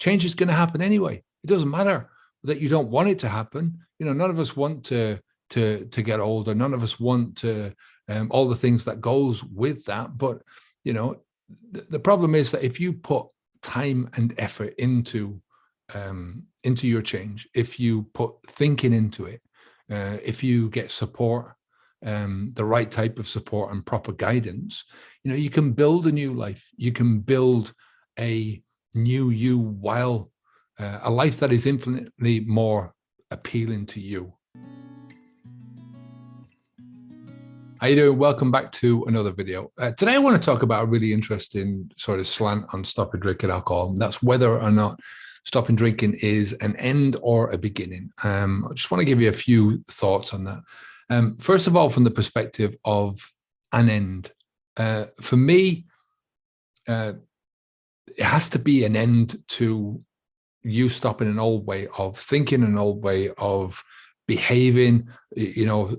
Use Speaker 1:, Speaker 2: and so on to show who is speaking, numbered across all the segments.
Speaker 1: change is going to happen anyway. It doesn't matter that you don't want it to happen. None of us want to get older. None of us want to all the things that goes with that. But the problem is that if you put time and effort into your change, if you put thinking into it, if you get support, the right type of support and proper guidance, you can build a new life. You can build a new you, while a life that is infinitely more appealing to you. How you doing? Welcome back to another video. Today I want to talk about a really interesting sort of slant on stopping drinking alcohol. And that's whether or not stopping drinking is an end or a beginning. I just want to give you a few thoughts on that. First of all, from the perspective of an end, for me, it has to be an end to you stopping an old way of thinking, an old way of behaving,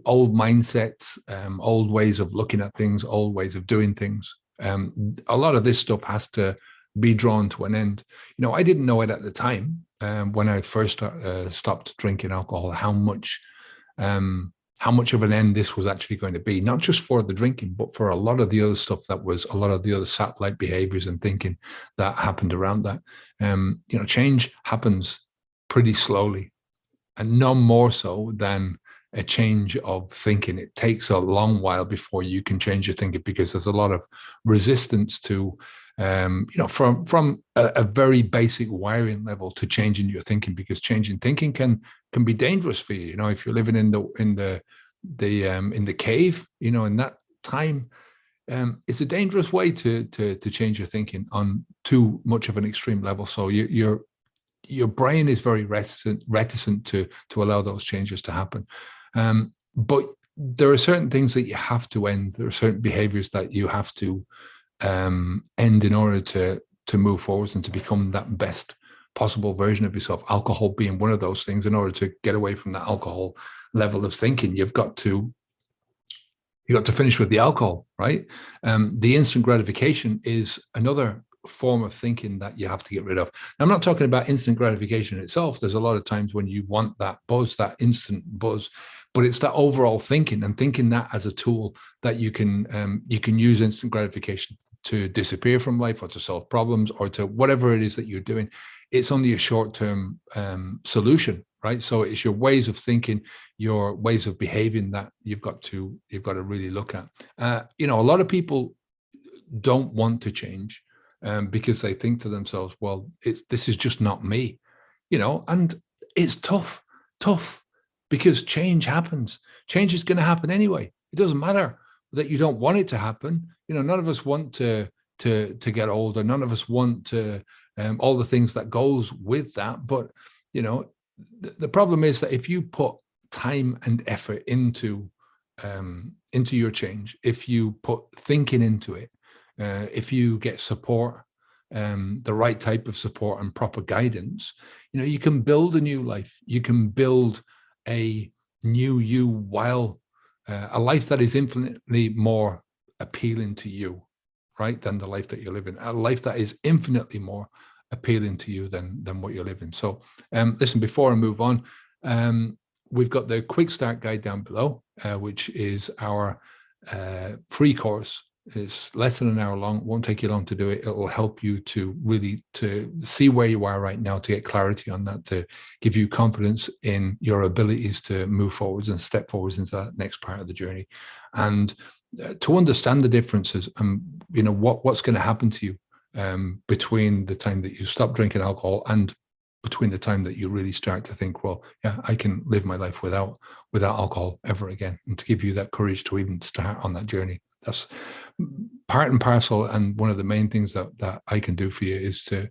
Speaker 1: old mindsets, old ways of looking at things, old ways of doing things. A lot of this stuff has to be drawn to an end. I didn't know it at the time when I first stopped drinking alcohol, how much of an end this was actually going to be, not just for the drinking, but for a lot of the other stuff that was a lot of the other satellite behaviors and thinking that happened around that. Change happens pretty slowly, and none more so than a change of thinking. It takes a long while before you can change your thinking, because there's a lot of resistance to, from a very basic wiring level to changing your thinking, because changing thinking can be dangerous for you. If you're living in the cave, in that time, it's a dangerous way to change your thinking on too much of an extreme level. So your brain is very reticent to allow those changes to happen. But there are certain things that you have to end. There are certain behaviors that you have to end in order to move forward and to become that best possible version of yourself. Alcohol being one of those things. In order to get away from that alcohol level of thinking, you've got to finish with the alcohol, right? The instant gratification is another form of thinking that you have to get rid of. Now, I'm not talking about instant gratification itself. There's a lot of times when you want that buzz, that instant buzz, but it's that overall thinking, and thinking that as a tool that you can use instant gratification to disappear from life, or to solve problems, or to whatever it is that you're doing. It's only a short-term solution, right? So it's your ways of thinking, your ways of behaving that you've got to really look at. A lot of people don't want to change because they think to themselves, well, this is just not me, and it's tough, because change happens. Change is going to happen anyway. It doesn't matter that you don't want it to happen. None of us want to get older. None of us want to all the things that goes with that. But the problem is that if you put time and effort into your change, if you put thinking into it, if you get support, the right type of support and proper guidance, you can build a new life. You can build a new you, while a life that is infinitely more appealing to you, right, than the life that you're living. A life that is infinitely more appealing to you than what you're living. So listen, before I move on, we've got the quick start guide down below, which is our free course. It's less than an hour long. It won't take you long to do it. It will help you to really to see where you are right now, to get clarity on that, to give you confidence in your abilities to move forwards and step forwards into that next part of the journey, and to understand the differences and what's going to happen to you between the time that you stop drinking alcohol and between the time that you really start to think, well, yeah, I can live my life without alcohol ever again, and to give you that courage to even start on that journey. That's part and parcel, and one of the main things that I can do for you is to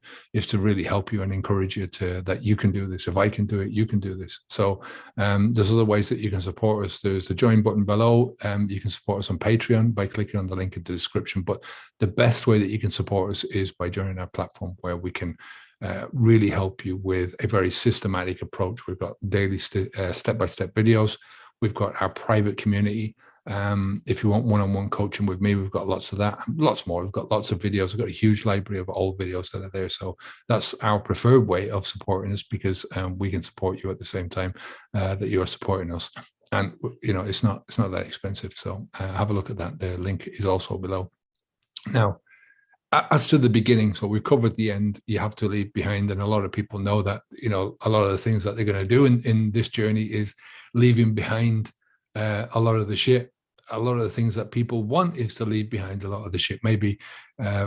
Speaker 1: really help you and encourage you that you can do this. If I can do it, you can do this. So there's other ways that you can support us. There's the join button below. You can support us on Patreon by clicking on the link in the description. But the best way that you can support us is by joining our platform, where we can really help you with a very systematic approach. We've got daily step-by-step videos. We've got our private community. If you want one-on-one coaching with me, we've got lots of that, and lots more. We've got lots of videos. We've got a huge library of old videos that are there. So that's our preferred way of supporting us, because we can support you at the same time that you're supporting us. And it's not that expensive. So have a look at that. The link is also below. Now, as to the beginning, so we've covered the end. You have to leave behind, and a lot of people know that. A lot of the things that they're going to do in this journey is leaving behind a lot of the shit. A lot of the things that people want is to leave behind a lot of the shit. Maybe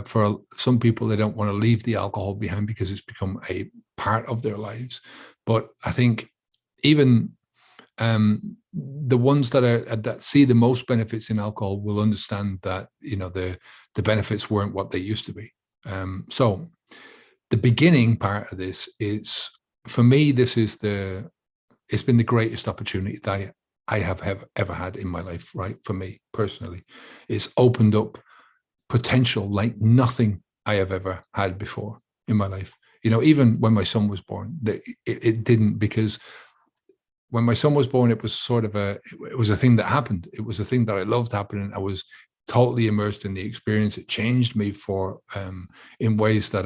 Speaker 1: for some people, they don't want to leave the alcohol behind because it's become a part of their lives. But I think even the ones that see the most benefits in alcohol will understand that the benefits weren't what they used to be. So the beginning part of this is, for me, it's been the greatest opportunity that I have ever had in my life, right? For me personally, it's opened up potential like nothing I have ever had before in my life. Even when my son was born, it didn't, because when my son was born, it was it was a thing that happened. It was a thing that I loved happening. I was totally immersed in the experience. It changed me in ways that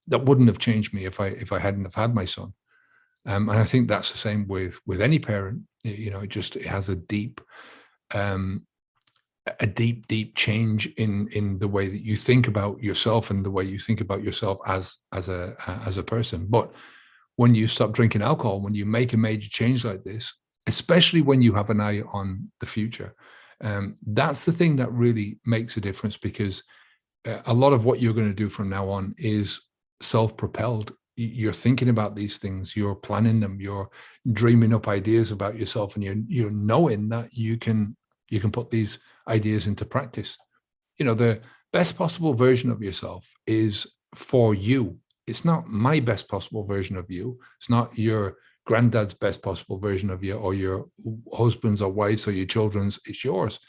Speaker 1: that wouldn't have changed me if I hadn't have had my son. And I think that's the same with any parent. It has a deep change in the way that you think about yourself and the way you think about yourself as a person. But when you stop drinking alcohol, when you make a major change like this, especially when you have an eye on the future, that's the thing that really makes a difference, because a lot of what you're going to do from now on is self-propelled. You're thinking about these things, you're planning them, you're dreaming up ideas about yourself, and you're knowing that you can put these ideas into practice. The best possible version of yourself is for you. It's not my best possible version of you. It's not your granddad's best possible version of you, or your husband's or wife's or your children's. It's yours.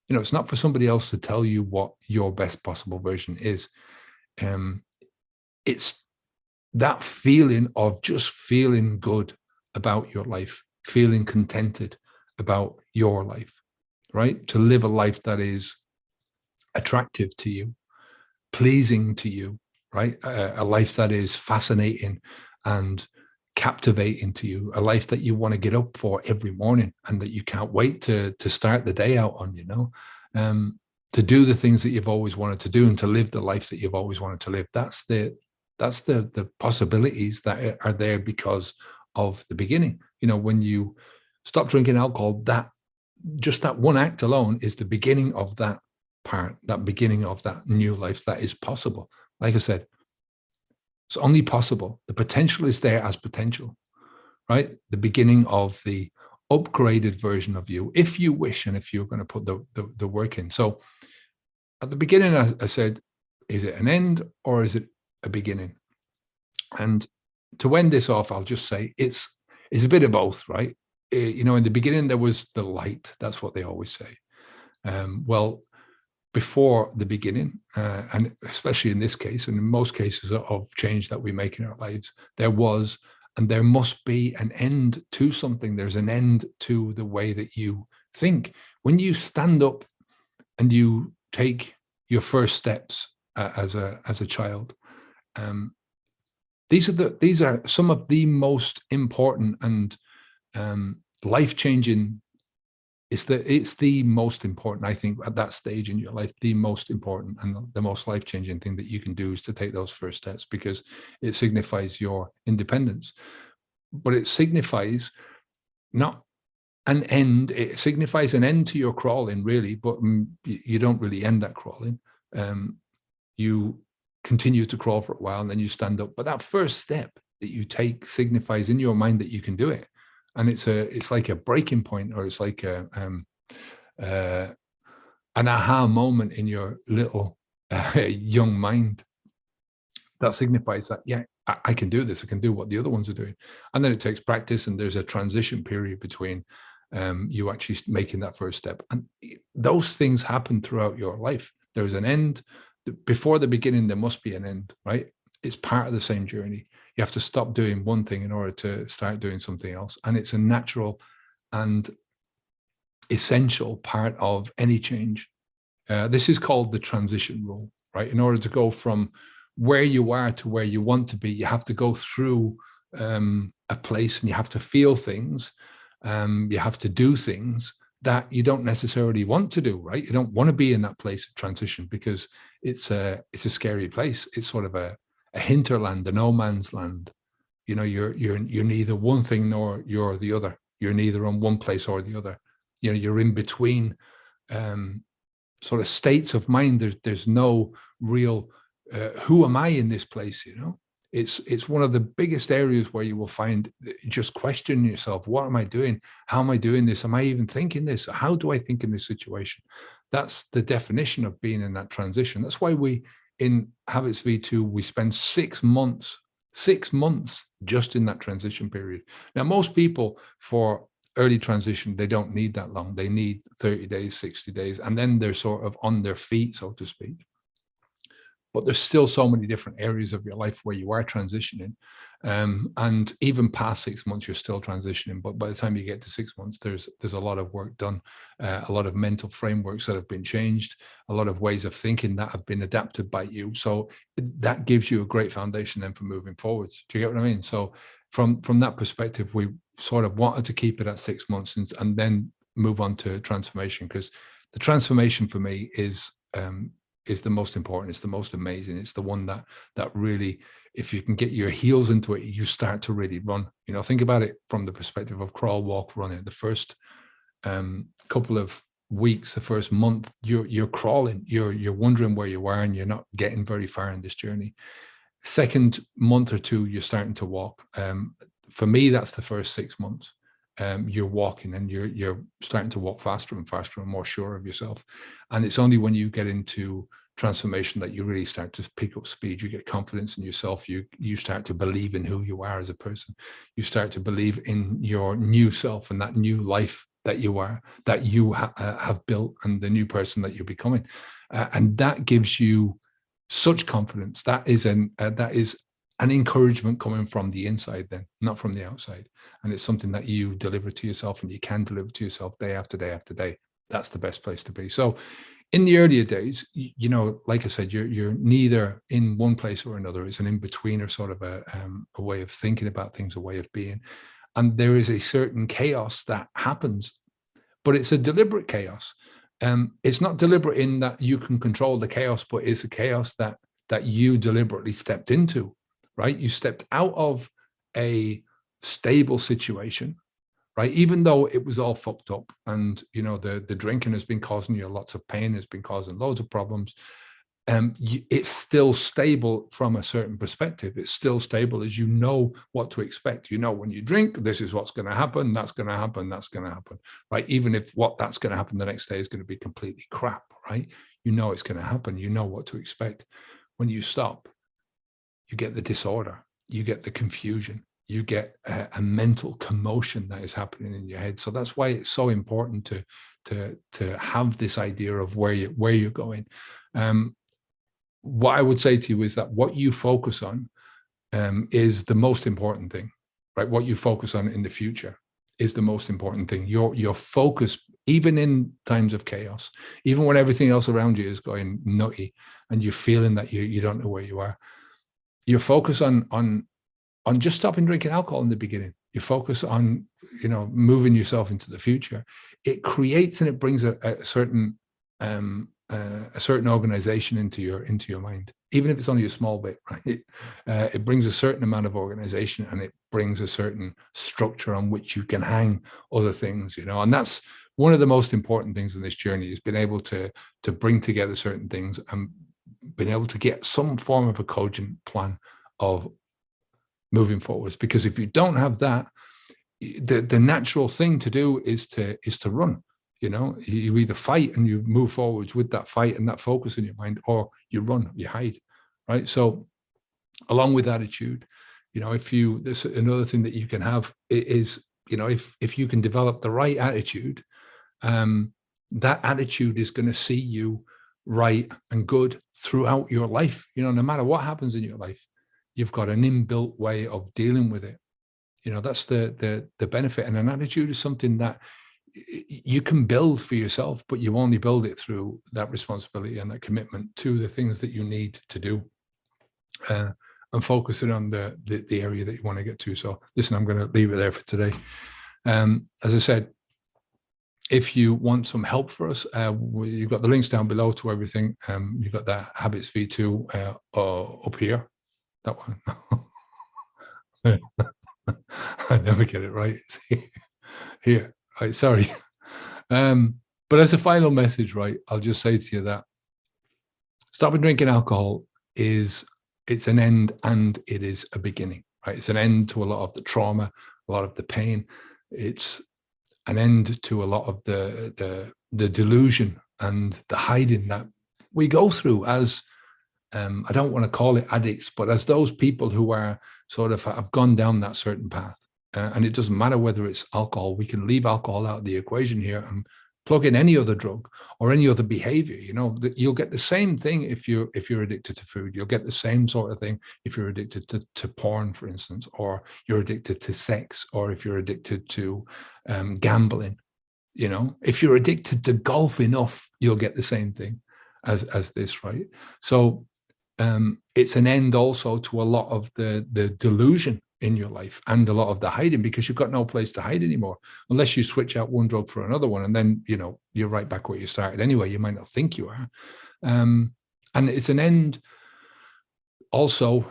Speaker 1: It's not for somebody else to tell you what your best possible version is. It's that feeling of just feeling good about your life, feeling contented about your life, right? To live a life that is attractive to you, pleasing to you, right? A life that is fascinating and captivating to you, a life that you want to get up for every morning and that you can't wait to start the day out on, to do the things that you've always wanted to do and to live the life that you've always wanted to live. That's the possibilities that are there because of the beginning. When you stop drinking alcohol, that one act alone is the beginning of that part, that beginning of that new life that is possible. Like I said, it's only possible. The potential is there as potential, right? The beginning of the upgraded version of you, if you wish, and if you're going to put the work in. So at the beginning, I said, is it an end or is it a beginning? And to end this off, I'll just say it's a bit of both, right? In the beginning, there was the light. That's what they always say. Well, before the beginning, and especially in this case, and in most cases of change that we make in our lives, there was, and there must be, an end to something. There's an end to the way that you think. When you stand up and you take your first steps as a child, these are some of the most important and life-changing. It's the most important, I think, at that stage in your life. The most important and the most life-changing thing that you can do is to take those first steps, because it signifies your independence. But it signifies not an end. It signifies an end to your crawling, really, but you don't really end that crawling. You continue to crawl for a while and then you stand up. But that first step that you take signifies in your mind that you can do it. And it's like a breaking point, or it's like an aha moment in your little young mind that signifies that, yeah, I can do this. I can do what the other ones are doing. And then it takes practice, and there's a transition period between you actually making that first step. And those things happen throughout your life. There's an end. Before the beginning, there must be an end, right? It's part of the same journey. You have to stop doing one thing in order to start doing something else. And it's a natural and essential part of any change. This is called the transition rule, right? In order to go from where you are to where you want to be, you have to go through a place, and you have to feel things. You have to do things that you don't necessarily want to do, right? You don't want to be in that place of transition because it's a scary place. It's sort of a hinterland, a no man's land. You know, you're neither one thing nor you're the other. You're neither on one place or the other. You know, you're in between sort of states of mind. There's no real who am I in this place, you know? It's one of the biggest areas where you will find just questioning yourself. What am I doing? How am I doing this? Am I even thinking this? How do I think in this situation? That's the definition of being in that transition. That's why we, in Habits V2, we spend 6 months just in that transition period. Now, most people for early transition, they don't need that long. They need 30 days, 60 days, and then they're sort of on their feet, so to speak. But there's still so many different areas of your life where you are transitioning. And even past 6 months, you're still transitioning. But by the time you get to 6 months, there's a lot of work done, a lot of mental frameworks that have been changed, a lot of ways of thinking that have been adapted by you. So that gives you a great foundation then for moving forwards. Do you get what I mean? So from that perspective, we sort of wanted to keep it at 6 months and then move on to transformation, because the transformation for me is the most important. It's the most amazing. It's the one that really, if you can get your heels into it, you start to really run. You know, think about it from the perspective of crawl, walk, running. The first couple of weeks, the first month, you're crawling. You're wondering where you are, and you're not getting very far in this journey. Second month or two, you're starting to walk. For me, that's the first 6 months. You're walking, and you're starting to walk faster and faster and more sure of yourself. And it's only when you get into transformation that you really start to pick up speed. You get confidence in yourself. You start to believe in who you are as a person. You start to believe in your new self and that new life that you are, that you have built, and the new person that you're becoming. And that gives you such confidence. That is an encouragement coming from the inside, then, not from the outside. And it's something that you deliver to yourself, and you can deliver to yourself day after day after day. That's the best place to be. So in the earlier days, you know, like I said, you're neither in one place or another. It's an in-between, or sort of a way of thinking about things, a way of being. And there is a certain chaos that happens, but it's a deliberate chaos. It's not deliberate in that you can control the chaos, but it's a chaos that you deliberately stepped into, right? You stepped out of a stable situation, right? Even though it was all fucked up, and, you know, the drinking has been causing you lots of pain, has been causing loads of problems. It's still stable from a certain perspective. It's still stable as you know what to expect. You know, when you drink, this is what's going to happen. That's going to happen. That's going to happen, right? Even if that's going to happen the next day is going to be completely crap, right? You know it's going to happen. You know what to expect. When you stop, you get the disorder. You get the confusion. You get a mental commotion that is happening in your head. So that's why it's so important to have this idea of where you're going. What I would say to you is that what you focus on is the most important thing, right? What you focus on in the future is the most important thing. Your focus, even in times of chaos, even when everything else around you is going nutty, and you're feeling that you don't know where you are, your focus on just stopping drinking alcohol in the beginning. You focus on, you know, moving yourself into the future. It creates and it brings a certain organization into your mind, even if it's only a small bit, right? It brings a certain amount of organization, and it brings a certain structure on which you can hang other things, you know. And that's one of the most important things in this journey, is being able to bring together certain things and being able to get some form of a cogent plan of moving forwards. Because if you don't have that, the natural thing to do is to run. You know, you either fight and you move forwards with that fight and that focus in your mind, or you run, you hide, right? So along with attitude, you know, there's another thing that you can have is, you know, if you can develop the right attitude, that attitude is going to see you right and good throughout your life. You know, no matter what happens in your life, you've got an inbuilt way of dealing with it. You know, that's the benefit. And an attitude is something that you can build for yourself, but you only build it through that responsibility and that commitment to the things that you need to do, and focusing on the area that you want to get to. So listen, I'm going to leave it there for today. As I said, if you want some help for us, you've got the links down below to everything. You've got that Habits V2 up here, that one. I never get it right. Here, right, sorry. But as a final message, right, I'll just say to you that stopping drinking alcohol it's an end and it is a beginning, right? It's an end to a lot of the trauma, a lot of the pain. It's an end to a lot of the delusion and the hiding that we go through as, I don't want to call it addicts, but as those people who are sort of have gone down that certain path. And it doesn't matter whether it's alcohol. We can leave alcohol out of the equation here and plug in any other drug or any other behavior. You know, you'll get the same thing if you're addicted to food. You'll get the same sort of thing if you're addicted to porn, for instance, or you're addicted to sex, or if you're addicted to gambling. You know, if you're addicted to golf enough, you'll get the same thing as this, right? So it's an end also to a lot of the delusion in your life and a lot of the hiding, because you've got no place to hide anymore unless you switch out one drug for another one, and then you're right back where you started anyway. You might not think you are. And it's an end also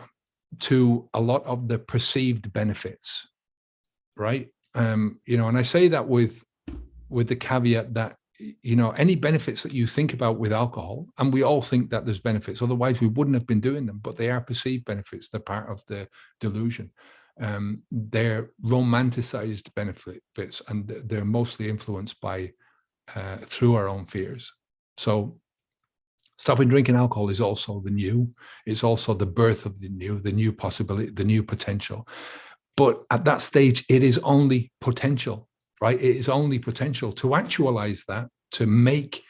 Speaker 1: to a lot of the perceived benefits, right? And I say that with the caveat that any benefits that you think about with alcohol, and we all think that there's benefits, otherwise we wouldn't have been doing them, but they are perceived benefits. They're part of the delusion. They're romanticized benefits, and they're mostly influenced by through our own fears. So stopping drinking alcohol is also the new. It's also the birth of the new possibility, the new potential. But at that stage, it is only potential, right? It is only potential. To actualize that, to make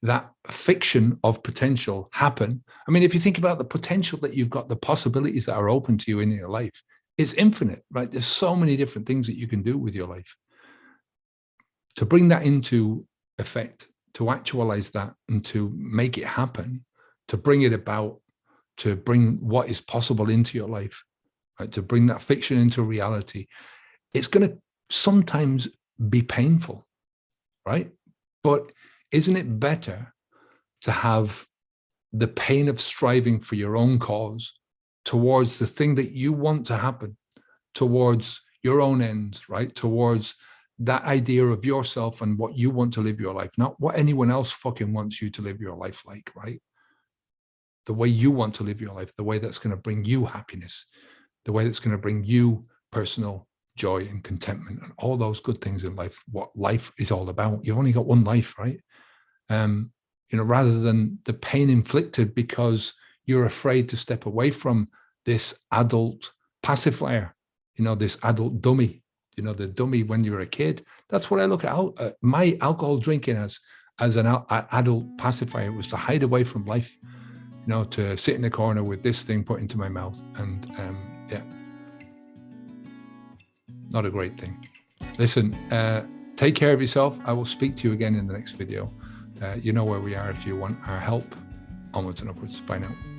Speaker 1: that fiction of potential happen. I mean, if you think about the potential that you've got, the possibilities that are open to you in your life, it's infinite, right? There's so many different things that you can do with your life. To bring that into effect, to actualize that and to make it happen, to bring it about, to bring what is possible into your life, right? To bring that fiction into reality, it's going to sometimes be painful, right? But isn't it better to have the pain of striving for your own cause towards the thing that you want to happen, towards your own ends, right? Towards that idea of yourself and what you want to live your life, not what anyone else fucking wants you to live your life like, right? The way you want to live your life, the way that's going to bring you happiness, the way that's going to bring you personal joy and contentment and all those good things in life, what life is all about. You've only got one life, right? Rather than the pain inflicted because you're afraid to step away from this adult pacifier, this adult dummy, the dummy when you're a kid. That's what I look at my alcohol drinking as an adult pacifier. It was to hide away from life, to sit in the corner with this thing put into my mouth. And not a great thing. Listen, take care of yourself. I will speak to you again in the next video. You know where we are if you want our help. Onwards and upwards. Bye now.